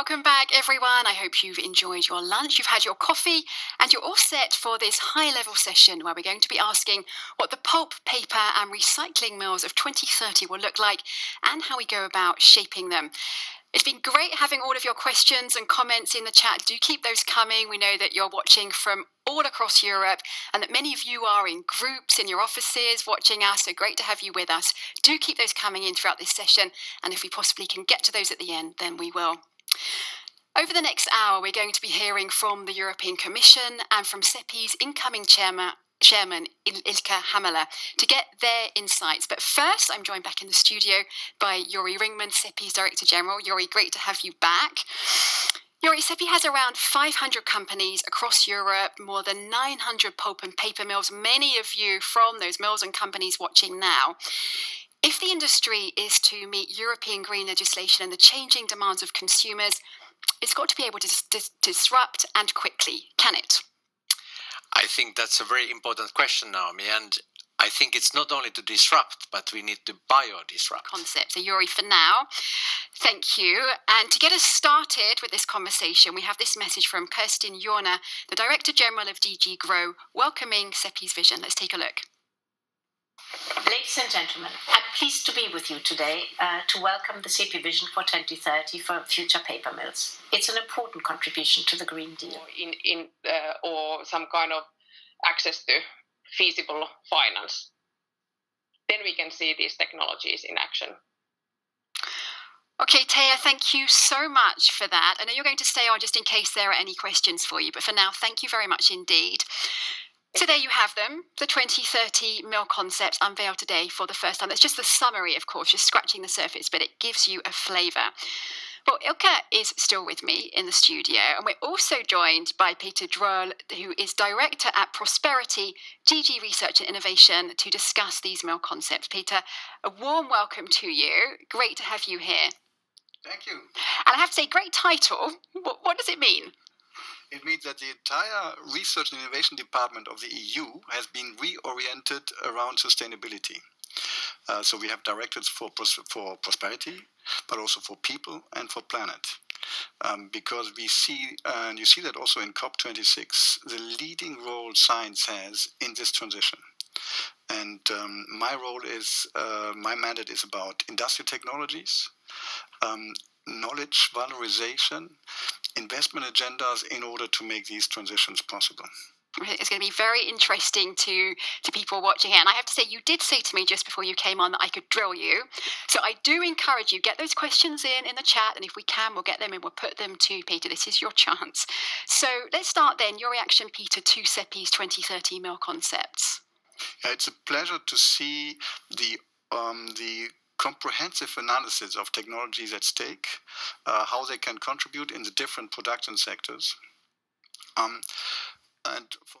Welcome back, everyone. I hope you've enjoyed your lunch, you've had your coffee, and you're all set for this high-level session where we're going to be asking what the pulp, paper and recycling mills of 2030 will look like and how we go about shaping them. It's been great having all of your questions and comments in the chat. Do keep those coming. We know that you're watching from all across Europe and that many of you are in groups in your offices watching us, so great to have you with us. Do keep those coming in throughout this session, and if we possibly can get to those at the end, then we will. Over the next hour, we're going to be hearing from the European Commission and from Cepi's incoming chairman, Ilka Hamala, to get their insights. But first, I'm joined back in the studio by Jori Ringman, Cepi's Director General. Jori, great to have you back. Jori, Cepi has around 500 companies across Europe, more than 900 pulp and paper mills, many of you from those mills and companies watching now. If the industry is to meet European green legislation and the changing demands of consumers, it's got to be able to disrupt and quickly, can it? I think that's a very important question, Naomi, and I think it's not only to disrupt, but we need to bio-disrupt. Concept. So, Jori, for now, thank you. And to get us started with this conversation, we have this message from Kerstin Jorna, the Director General of DG Grow, welcoming Cepi's vision. Let's take a look. Ladies and gentlemen, I'm pleased to be with you today to welcome the Cepi vision for 2030 for future paper mills. It's an important contribution to the Green Deal. Or some kind of access to feasible finance. Then we can see these technologies in action. Okay, Taya, thank you so much for that. I know you're going to stay on just in case there are any questions for you, but for now, thank you very much indeed. So there you have them, the 2030 mill concepts unveiled today for the first time. That's just the summary, of course, just scratching the surface, but it gives you a flavour. Well, Ilka is still with me in the studio, and we're also joined by Peter Droel, who is Director at Prosperity, DG Research and Innovation, to discuss these mill concepts. Peter, a warm welcome to you. Great to have you here. Thank you. And I have to say, great title. What does it mean? It means that the entire Research and Innovation Department of the EU has been reoriented around sustainability. So we have directives for prosperity, but also for people and for planet. Because we see, and you see that also in COP26, the leading role science has in this transition. And my mandate is about industrial technologies, knowledge valorization, investment agendas in order to make these transitions possible. It's going to be very interesting to people watching here. And I have to say, you did say to me just before you came on that I could drill you. So I do encourage you, get those questions in the chat. And if we can, we'll get them in. We'll put them to Peter. This is your chance. So let's start then. Your reaction, Peter, to Cepi's 2030 mill concepts. It's a pleasure to see the comprehensive analysis of technologies at stake, how they can contribute in the different production sectors. And for